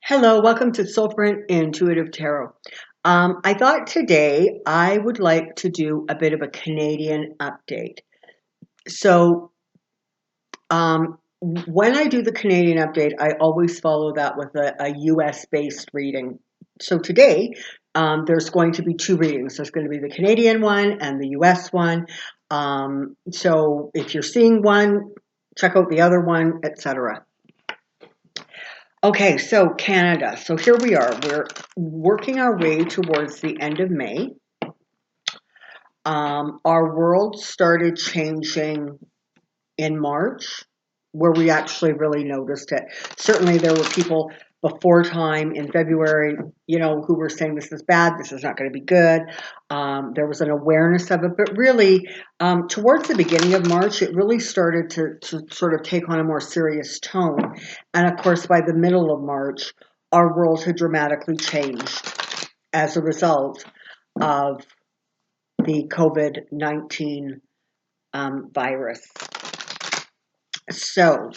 Hello, welcome to Soulprint Intuitive Tarot. I thought today I would like to do a bit of a Canadian update. So, when I do the Canadian update, I always follow that with a US based reading. So, today there's going to be two readings. There's going to be the Canadian one and the US one. So, if you're seeing one, check out the other one, etc. Okay, so Canada. So here we are. We're working our way towards the end of May. Our world started changing in March, where we actually really noticed it. Certainly, there were people before time in February, who were saying this is bad, this is not going to be good. There was an awareness of it, but really, towards the beginning of March, it really started to sort of take on a more serious tone. And of course, by the middle of March, our world had dramatically changed as a result of the COVID-19 virus. So,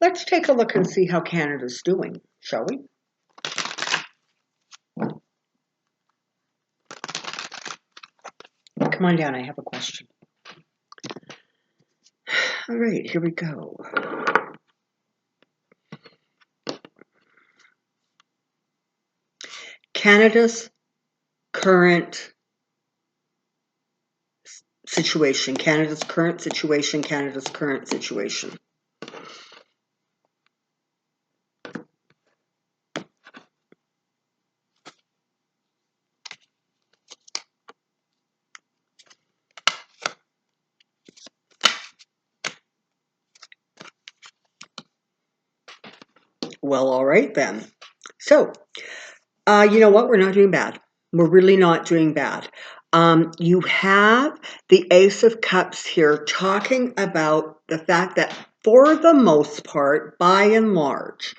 let's take a look and see how Canada's doing, shall we? Come on down, I have a question. All right, here we go. Canada's current situation, Canada's current situation, Canada's current situation. Well, all right then. So, you know what? We're not doing bad. We're really not doing bad. You have the Ace of Cups here talking about the fact that for the most part, by and large,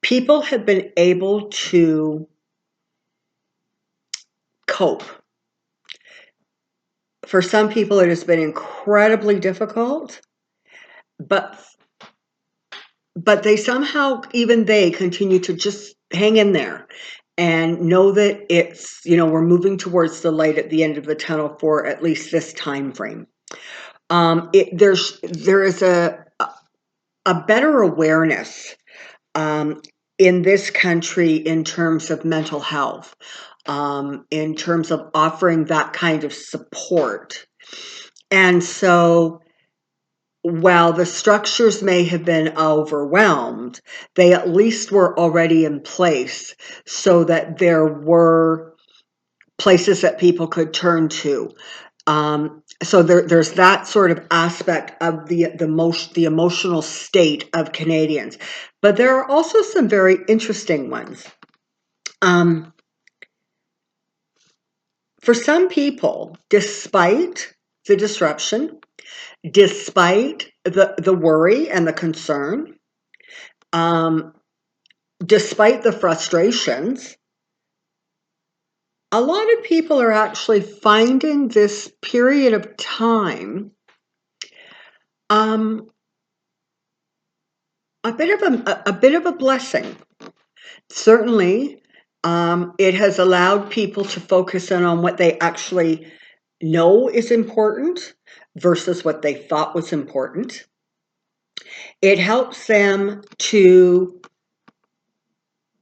people have been able to cope. For some people, it has been incredibly difficult, but they somehow, even they continue to just hang in there and know that it's, we're moving towards the light at the end of the tunnel for at least this time frame. There is a better awareness in this country in terms of mental health, in terms of offering that kind of support. And so, while the structures may have been overwhelmed, they at least were already in place so that there were places that people could turn to. So there's that sort of aspect of the emotional state of Canadians. But there are also some very interesting ones. For some people, despite the disruption, despite the worry and the concern, despite the frustrations, a lot of people are actually finding this period of time a bit of a blessing. Certainly, it has allowed people to focus in on what they actually know is important versus what they thought was important. It helps them to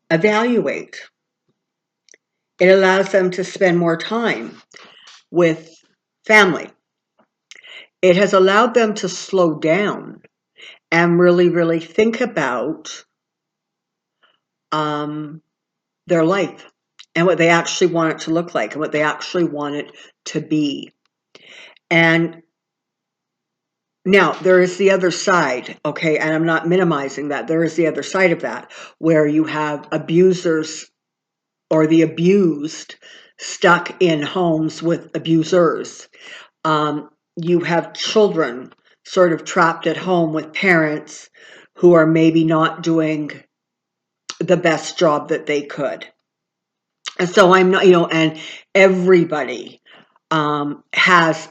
evaluate. It allows them to spend more time with family. It has allowed them to slow down and really, really think about their life and what they actually want it to look like and what they actually want it to be. And now, there is the other side, okay, and I'm not minimizing that. There is the other side of that, where you have abusers or the abused stuck in homes with abusers. You have children sort of trapped at home with parents who are maybe not doing the best job that they could. And so I'm not, and everybody has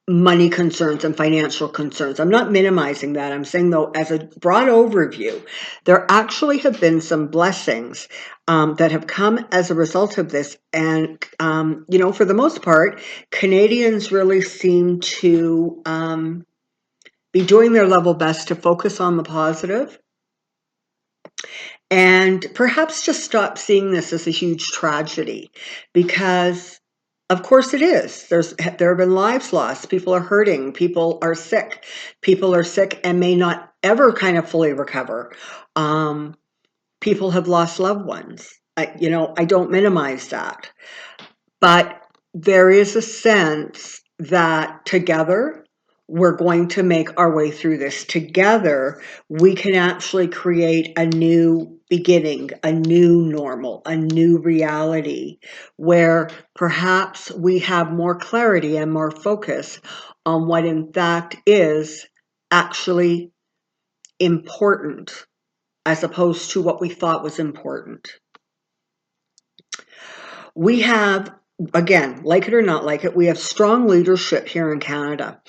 money concerns and financial concerns. I'm not minimizing that. I'm saying, though, as a broad overview, there actually have been some blessings that have come as a result of this. And, for the most part, Canadians really seem to be doing their level best to focus on the positive and perhaps just stop seeing this as a huge tragedy, because of course it is. There have been lives lost. People are hurting. People are sick. People are sick and may not ever kind of fully recover. People have lost loved ones. I don't minimize that, but there is a sense that together we're going to make our way through this. Together, we can actually create a new beginning, a new normal, a new reality where perhaps we have more clarity and more focus on what in fact is actually important as opposed to what we thought was important. We have, again, like it or not like it, we have strong leadership here in Canada.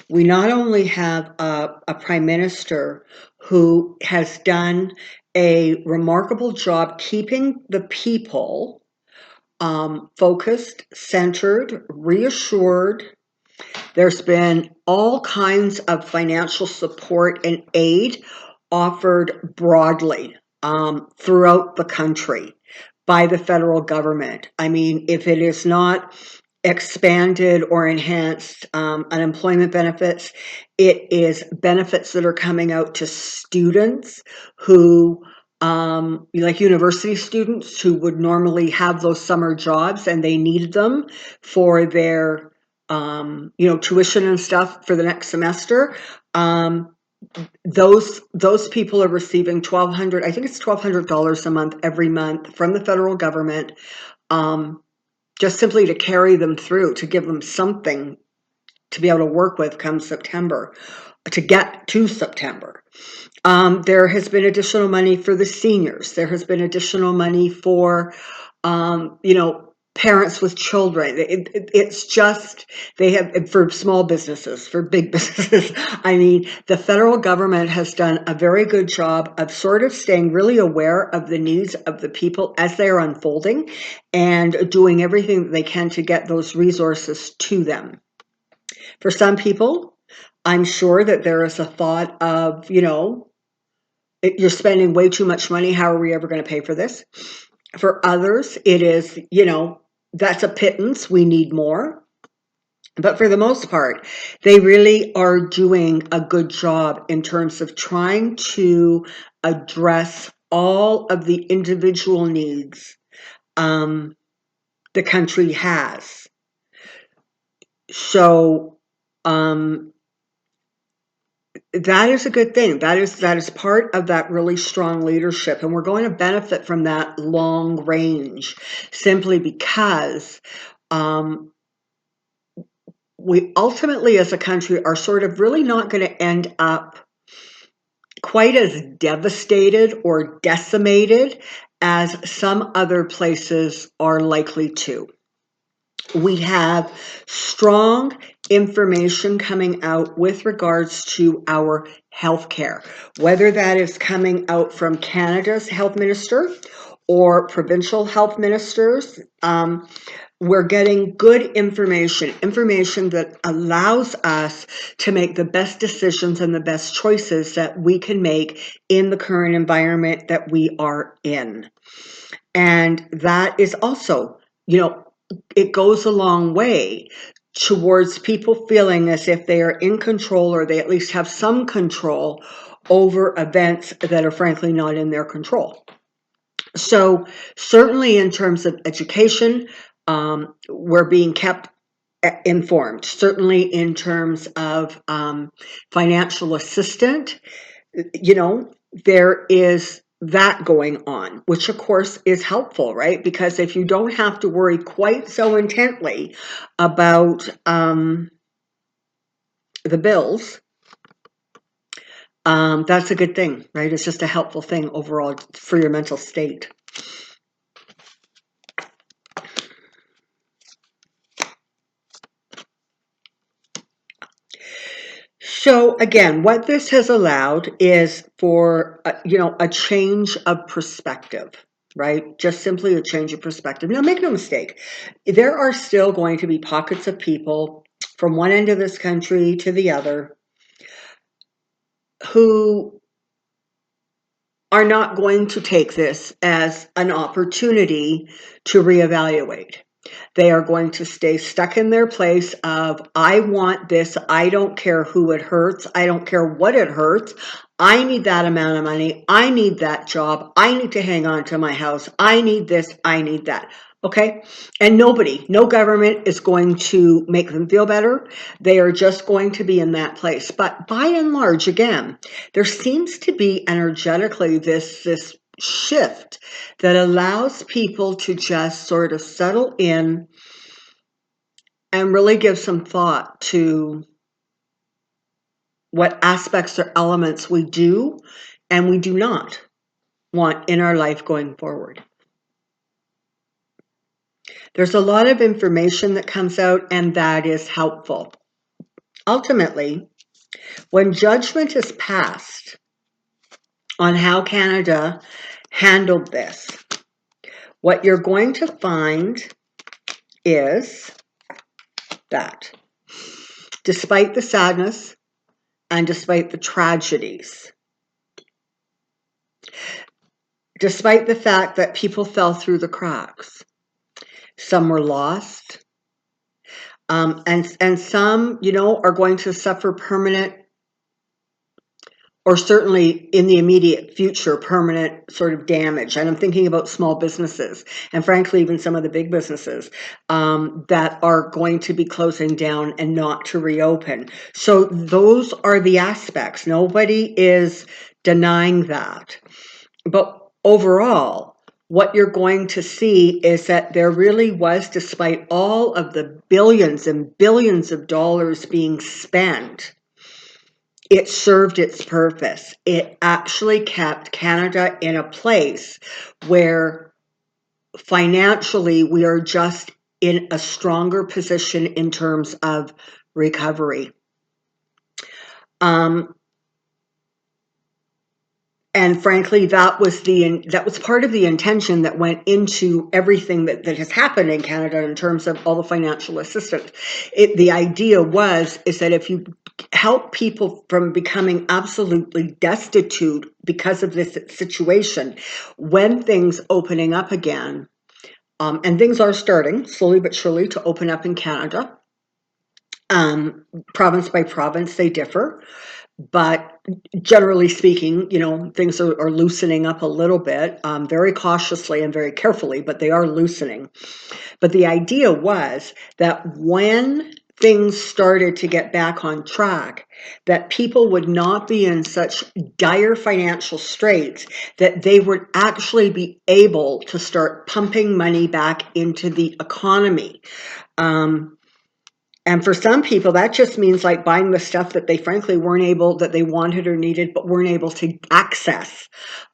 We not only have a prime minister who has done a remarkable job keeping the people focused, centered, reassured. There's been all kinds of financial support and aid offered broadly throughout the country by the federal government. I mean, if it is not expanded or enhanced unemployment benefits, it is benefits that are coming out to students who, like university students who would normally have those summer jobs and they needed them for their, tuition and stuff for the next semester. Those people are receiving $1,200. I think it's $1,200 a month every month from the federal government, just simply to carry them through, to give them something to be able to work with come September, to get to September. There has been additional money for the seniors. There has been additional money for, parents with children. It's just, they have, for small businesses, for big businesses. I mean, the federal government has done a very good job of sort of staying really aware of the needs of the people as they are unfolding and doing everything that they can to get those resources to them. For some people, I'm sure that there is a thought of, you're spending way too much money. How are we ever going to pay for this? For others, it is, that's a pittance. We need more. But for the most part, they really are doing a good job in terms of trying to address all of the individual needs the country has. So that is a good thing. That is part of that really strong leadership, and we're going to benefit from that long range, simply because we ultimately, as a country, are sort of really not going to end up quite as devastated or decimated as some other places are likely to. We have strong information coming out with regards to our healthcare, whether that is coming out from Canada's health minister or provincial health ministers. We're getting good information that allows us to make the best decisions and the best choices that we can make in the current environment that we are in. And that is also, it goes a long way towards people feeling as if they are in control, or they at least have some control over events that are frankly not in their control. So certainly in terms of education, we're being kept informed. Certainly in terms of financial assistance, there is that going on, which of course is helpful, right? Because if you don't have to worry quite so intently about the bills, that's a good thing, right? It's just a helpful thing overall for your mental state. So again, what this has allowed is for a change of perspective, right? Just simply a change of perspective. Now, make no mistake, there are still going to be pockets of people from one end of this country to the other who are not going to take this as an opportunity to reevaluate. They are going to stay stuck in their place of, I want this. I don't care who it hurts. I don't care what it hurts. I need that amount of money. I need that job. I need to hang on to my house. I need this. I need that. Okay. And no government is going to make them feel better. They are just going to be in that place. But by and large, again, there seems to be energetically this shift that allows people to just sort of settle in and really give some thought to what aspects or elements we do and we do not want in our life going forward. There's a lot of information that comes out, and that is helpful. Ultimately, when judgment is passed on how Canada handled this, what you're going to find is that despite the sadness and despite the tragedies, despite the fact that people fell through the cracks, some were lost, and some, are going to suffer permanent, or certainly in the immediate future, permanent sort of damage. And I'm thinking about small businesses, and frankly, even some of the big businesses that are going to be closing down and not to reopen. So those are the aspects. Nobody is denying that. But overall, what you're going to see is that there really was, despite all of the billions and billions of dollars being spent, it served its purpose. It actually kept Canada in a place where financially we are just in a stronger position in terms of recovery. And frankly, that was part of the intention that went into everything that has happened in Canada in terms of all the financial assistance. The idea is that if you help people from becoming absolutely destitute because of this situation, when things opening up again, and things are starting slowly but surely to open up in Canada, province by province, they differ. But generally speaking, things are loosening up a little bit, very cautiously and very carefully, but they are loosening. But the idea was that when things started to get back on track, that people would not be in such dire financial straits that they would actually be able to start pumping money back into the economy. And for some people, that just means like buying the stuff that they frankly that they wanted or needed, but weren't able to access.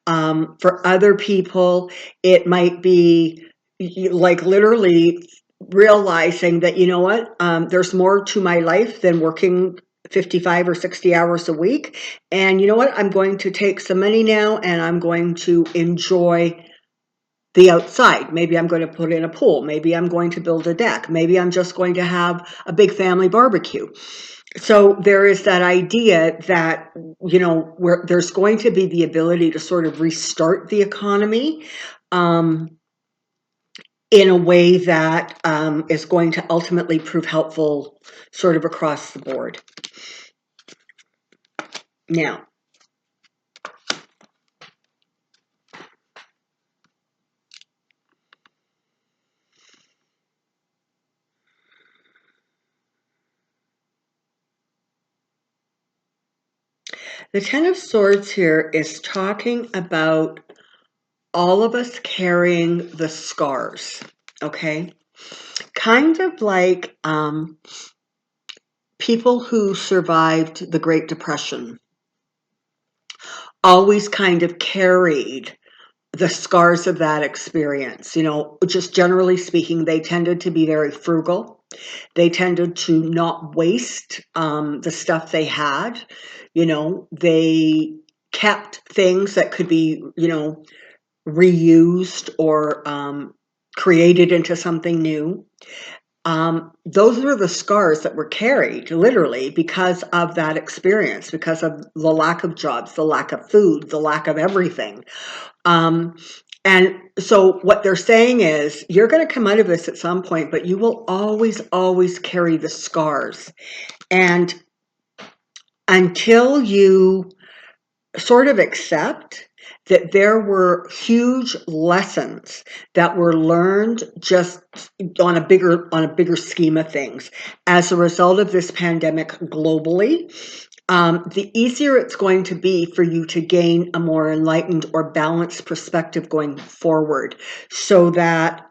For other people, it might be like literally realizing that, there's more to my life than working 55 or 60 hours a week. And you know what? I'm going to take some money now and I'm going to enjoy the outside. Maybe I'm going to put in a pool. Maybe I'm going to build a deck. Maybe I'm just going to have a big family barbecue. So there is that idea that, where there's going to be the ability to sort of restart the economy in a way that is going to ultimately prove helpful sort of across the board. Now, the Ten of Swords here is talking about all of us carrying the scars, okay? Kind of like people who survived the Great Depression always kind of carried the scars of that experience. Just generally speaking, they tended to be very frugal. They tended to not waste the stuff they had. They kept things that could be, reused or created into something new. Those were the scars that were carried literally because of that experience, because of the lack of jobs, the lack of food, the lack of everything. And so what they're saying is you're going to come out of this at some point, but you will always, always carry the scars. And until you sort of accept that there were huge lessons that were learned just on a bigger scheme of things as a result of this pandemic globally, the easier it's going to be for you to gain a more enlightened or balanced perspective going forward, so that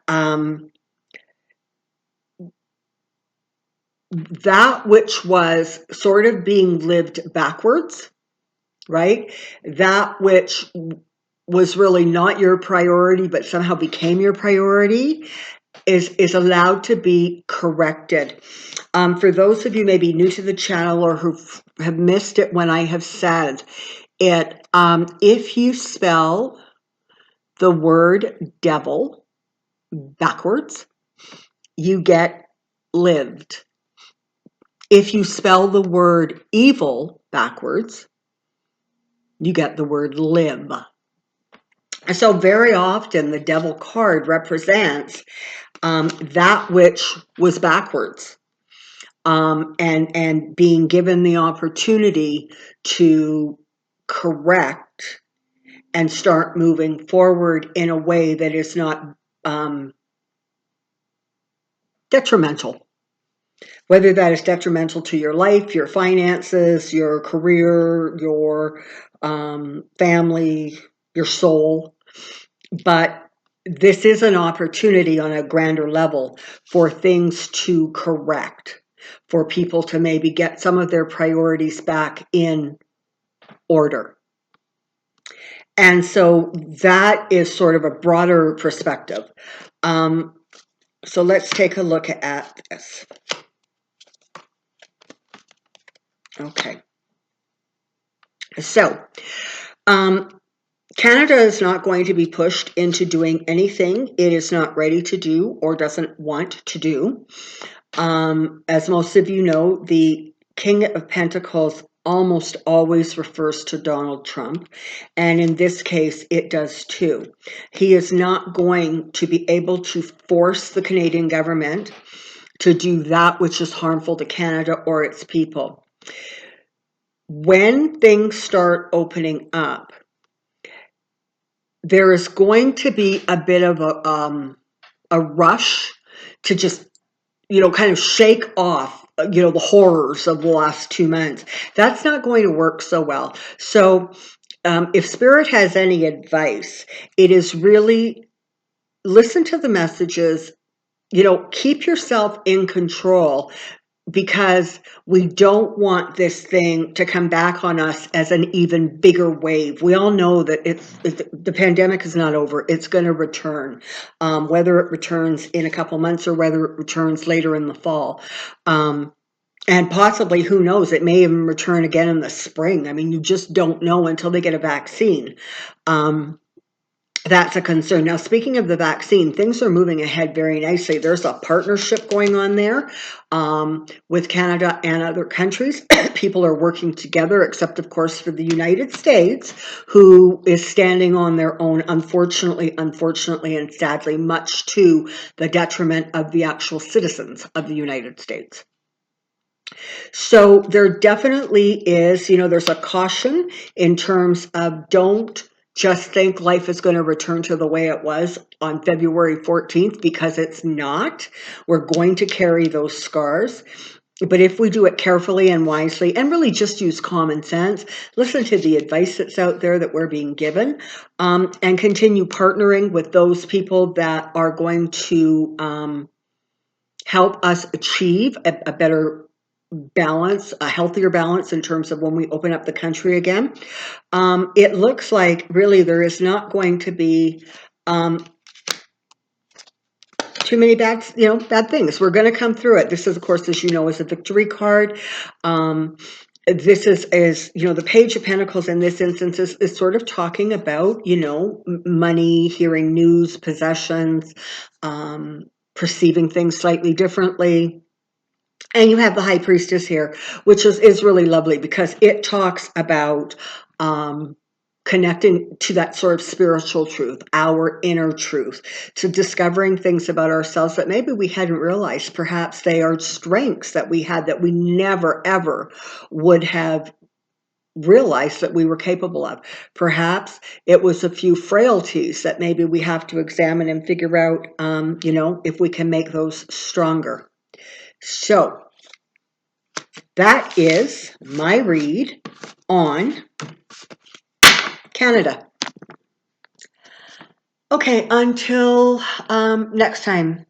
that which was sort of being lived backwards, right? That which was really not your priority, but somehow became your priority, is allowed to be corrected. For those of you maybe new to the channel or who have missed it when I have said it, if you spell the word devil backwards, you get lived. If you spell the word evil backwards, you get the word live. So very often the devil card represents that which was backwards, and being given the opportunity to correct and start moving forward in a way that is not detrimental. Whether that is detrimental to your life, your finances, your career, your family, your soul. But this is an opportunity on a grander level for things to correct, for people to maybe get some of their priorities back in order. And so that is sort of a broader perspective. So let's take a look at this. Okay. So, Canada is not going to be pushed into doing anything it is not ready to do or doesn't want to do. As most of you know, the King of Pentacles almost always refers to Donald Trump, and in this case, it does too. He is not going to be able to force the Canadian government to do that which is harmful to Canada or its people. When things start opening up, there is going to be a bit of a rush to just, kind of shake off, the horrors of the last 2 months. That's not going to work so well. So if Spirit has any advice, it is really listen to the messages, keep yourself in control, because we don't want this thing to come back on us as an even bigger wave. We all know that the pandemic is not over. It's going to return, whether it returns in a couple months or whether it returns later in the fall. And possibly, who knows, it may even return again in the spring. I mean, you just don't know until they get a vaccine. That's a concern. Now, speaking of the vaccine, things are moving ahead very nicely. There's a partnership going on there with Canada and other countries. People are working together, except, of course, for the United States, who is standing on their own, unfortunately, and sadly, much to the detriment of the actual citizens of the United States. So there definitely is, there's a caution in terms of don't just think life is going to return to the way it was on February 14th, because it's not. We're going to carry those scars. But if we do it carefully and wisely and really just use common sense, listen to the advice that's out there that we're being given, and continue partnering with those people that are going to help us achieve a better balance, a healthier balance in terms of when we open up the country again. It looks like really there is not going to be too many bad, bad things. We're going to come through it. This is, of course, as you know, is a victory card. This is the Page of Pentacles in this instance is sort of talking about, money, hearing news, possessions, perceiving things slightly differently. And you have the High Priestess here, which is really lovely because it talks about connecting to that sort of spiritual truth, our inner truth, to discovering things about ourselves that maybe we hadn't realized. Perhaps they are strengths that we had that we never, ever would have realized that we were capable of. Perhaps it was a few frailties that maybe we have to examine and figure out, if we can make those stronger. So that is my read on Canada. Okay, until next time,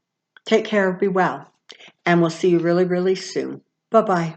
take care, be well, and we'll see you really, really soon. Bye-bye.